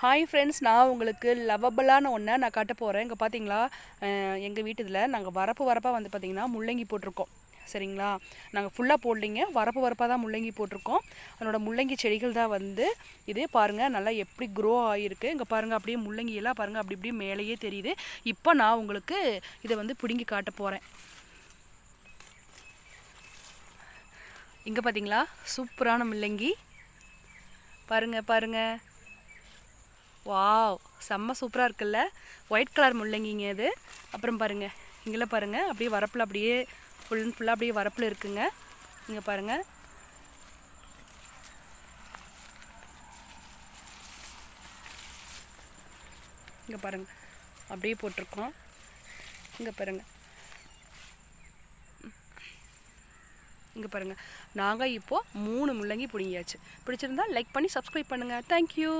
Hi friends, நான் உங்களுக்கு லவபிளான ஒன்றை நான் காட்ட போகிறேன். இங்கே பார்த்தீங்களா, எங்கள் வீட்டுதில் நாங்கள் வரப்பாக வந்து பார்த்திங்கன்னா முள்ளங்கி போட்டிருக்கோம். சரிங்களா, நாங்கள் ஃபுல்லாக போடலிங்க, வரப்பாக தான் முள்ளங்கி போட்டிருக்கோம். அதனோட முள்ளங்கி செடிகள் தான் வந்து இது பாருங்கள், நல்லா எப்படி க்ரோ ஆகிருக்கு. இங்கே பாருங்கள், அப்படியே முள்ளங்கியெல்லாம் பாருங்கள், அப்படி இப்படி மேலேயே தெரியுது. இப்போ நான் உங்களுக்கு இதை வந்து பிடுங்கி காட்ட போகிறேன். இங்கே பார்த்தீங்களா, சூப்பரான முள்ளங்கி பாருங்கள். வாவ், செம்ம சூப்பராக இருக்குல்ல. ஒயிட் கலர் முள்ளங்கிங்க இது. அப்புறம் பாருங்கள், இங்கே பாருங்கள், அப்படியே வரப்பில் அப்படியே ஃபுல் அண்ட் ஃபுல்லாக அப்படியே வரப்பில் இருக்குங்க. இங்கே பாருங்கள், இங்கே பாருங்கள், அப்படியே போட்டிருக்கோம். இங்கே பாருங்கள், இங்கே பாருங்கள், நாங்கள் இப்போது 3 முள்ளங்கி பிடிங்கியாச்சு. பிடிச்சிருந்தா லைக் பண்ணி சப்ஸ்கிரைப் பண்ணுங்கள். தேங்க்யூ.